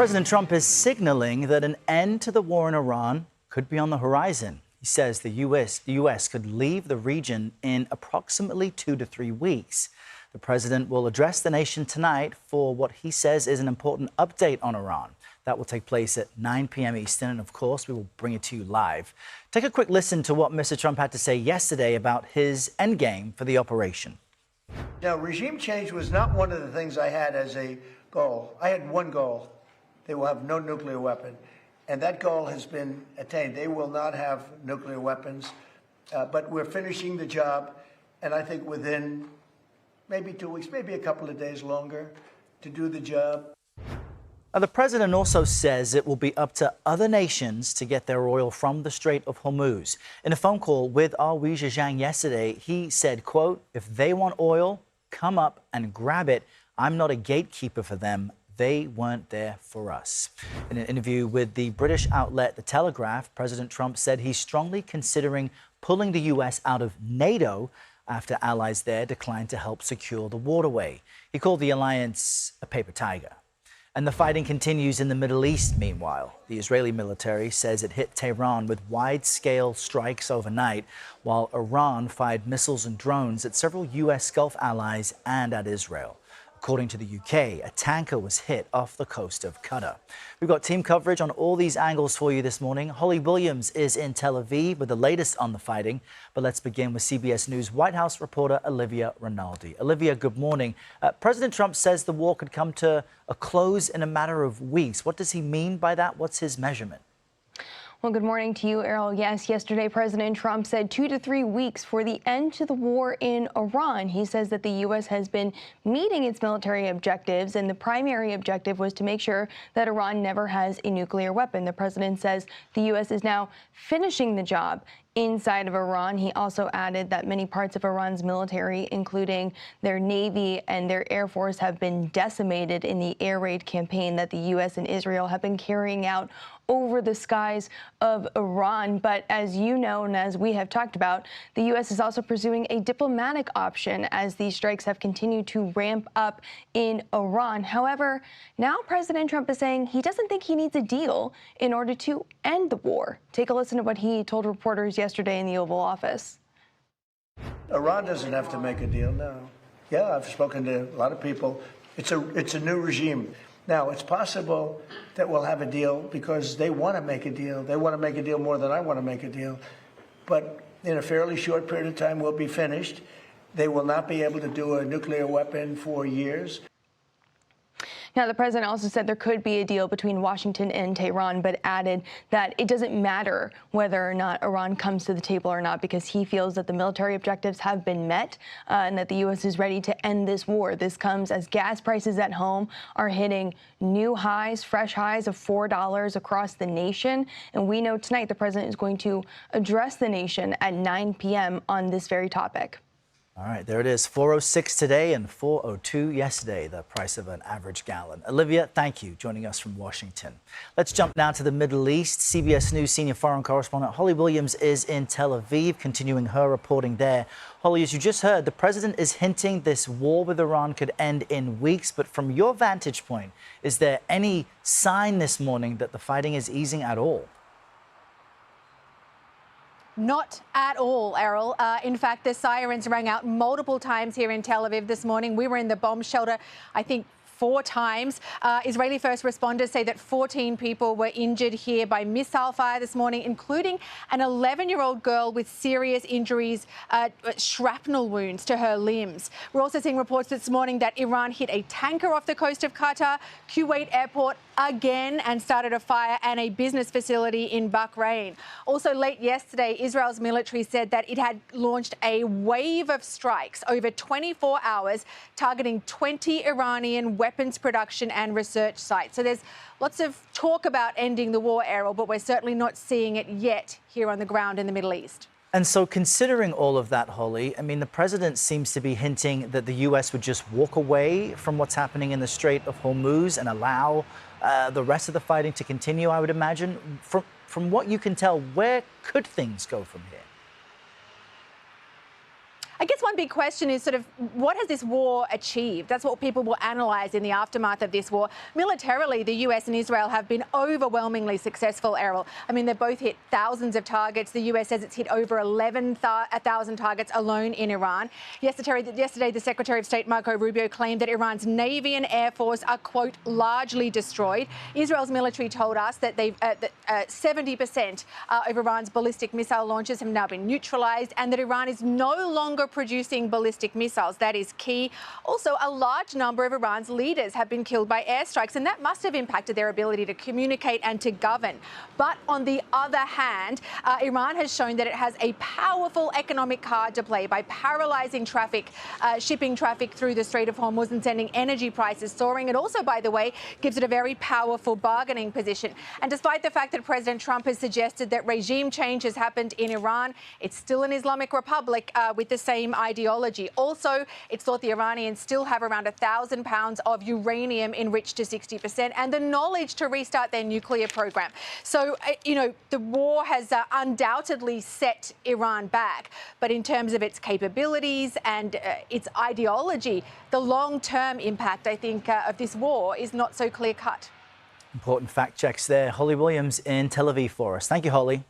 President Trump is signaling that an end to the war in Iran could be on the horizon. He says the U.S. could leave the region in approximately 2 to 3 weeks. The president will address the nation tonight for what he says is an important update on Iran. That will take place at 9 p.m. Eastern, and of course, we will bring it to you live. Take a quick listen to what Mr. Trump had to say yesterday about his endgame for the operation. Now, regime change was not one of the things I had as a goal. I had one goal. They will have no nuclear weapon. And that goal has been attained. They will not have nuclear weapons. But we're finishing the job. And I think within maybe 2 weeks, maybe a couple of days longer to do the job. The president also says it will be up to other nations to get their oil from the Strait of Hormuz. In a phone call with Wi Zhejiang yesterday, he said, quote, "If they want oil, come up and grab it. I'm not a gatekeeper for them. They weren't there for us." In an interview with the British outlet The Telegraph, President Trump said he's strongly considering pulling the U.S. out of NATO after allies there declined to help secure the waterway. He called the alliance a paper tiger. And the fighting continues in the Middle East, meanwhile. The Israeli military says it hit Tehran with wide-scale strikes overnight, while Iran fired missiles and drones at several U.S. Gulf allies and at Israel. According to the UK, a tanker was hit off the coast of Qatar. We've got team coverage on all these angles for you this morning. Holly Williams is in Tel Aviv with the latest on the fighting. But let's begin with CBS News White House reporter Olivia Rinaldi. Olivia, good morning. President Trump says the war could come to a close in a matter of weeks. What does he mean by that? What's his measurement? Well, good morning to you, Errol. Yes, yesterday, President Trump said 2 to 3 weeks for the end to the war in Iran. He says that the U.S. has been meeting its military objectives, and the primary objective was to make sure that Iran never has a nuclear weapon. The president says the U.S. is now finishing the job inside of Iran. He also added that many parts of Iran's military, including their Navy and their Air Force, have been decimated in the air raid campaign that the U.S. and Israel have been carrying out over the skies of Iran. But as you know, and as we have talked about, the U.S. is also pursuing a diplomatic option as these strikes have continued to ramp up in Iran. However, now President Trump is saying he doesn't think he needs a deal in order to end the war. Take a listen to what he told reporters yesterday in the Oval Office. Iran doesn't have to make a deal now. Yeah, I've spoken to a lot of people. It's a new regime. Now, it's possible that we'll have a deal because they want to make a deal. They want to make a deal more than I want to make a deal. But in a fairly short period of time, we'll be finished. They will not be able to do a nuclear weapon for years. Now, the president also said there could be a deal between Washington and Tehran, but added that it doesn't matter whether or not Iran comes to the table or not, because he feels that the military objectives have been met and that the U.S. is ready to end this war. This comes as gas prices at home are hitting new highs, fresh highs of $4 across the nation. And we know tonight the president is going to address the nation at 9 p.m. on this very topic. All right, there it is, $4.06 today and $4.02 yesterday, the price of an average gallon. Olivia, thank you, joining us from Washington. Let's jump now to the Middle East. CBS News senior foreign correspondent Holly Williams is in Tel Aviv, continuing her reporting there. Holly, as you just heard, the president is hinting this war with Iran could end in weeks. But from your vantage point, is there any sign this morning that the fighting is easing at all? Not at all, Errol. In fact, the sirens rang out multiple times here in Tel Aviv this morning. We were in the bomb shelter, I think, 4 times. Israeli first responders say that 14 people were injured here by missile fire this morning, including an 11-year-old girl with serious injuries, shrapnel wounds to her limbs. We're also seeing reports this morning that Iran hit a tanker off the coast of Qatar, Kuwait airport again, and started a fire and a business facility in Bahrain. Also late yesterday, Israel's military said that it had launched a wave of strikes over 24 hours targeting 20 Iranian weapons production and research sites. So there's lots of talk about ending the war, Errol, but we're certainly not seeing it yet here on the ground in the Middle East. And so considering all of that, Holly, I mean, the president seems to be hinting that the U.S. would just walk away from what's happening in the Strait of Hormuz and allow the rest of the fighting to continue, I would imagine. From what you can tell, where could things go from here? I guess one big question is sort of what has this war achieved? That's what people will analyse in the aftermath of this war. Militarily, the US and Israel have been overwhelmingly successful, Errol. I mean, they've both hit thousands of targets. The US says it's hit over 11,000 targets alone in Iran. Yesterday, the Secretary of State, Marco Rubio, claimed that Iran's Navy and Air Force are, quote, largely destroyed. Israel's military told us that 70% of Iran's ballistic missile launches have now been neutralised and that Iran is no longer producing ballistic missiles. That is key. Also, a large number of Iran's leaders have been killed by airstrikes, and that must have impacted their ability to communicate and to govern. But on the other hand, Iran has shown that it has a powerful economic card to play by paralysing traffic, shipping traffic through the Strait of Hormuz and sending energy prices soaring. It also, by the way, gives it a very powerful bargaining position. And despite the fact that President Trump has suggested that regime change has happened in Iran, it's still an Islamic republic with the same ideology. Also, it's thought the Iranians still have around 1,000 pounds of uranium enriched to 60% and the knowledge to restart their nuclear program. So, the war has undoubtedly set Iran back. But in terms of its capabilities and its ideology, the long-term impact, I think, of this war is not so clear-cut. Important fact checks there. Holly Williams in Tel Aviv for us. Thank you, Holly.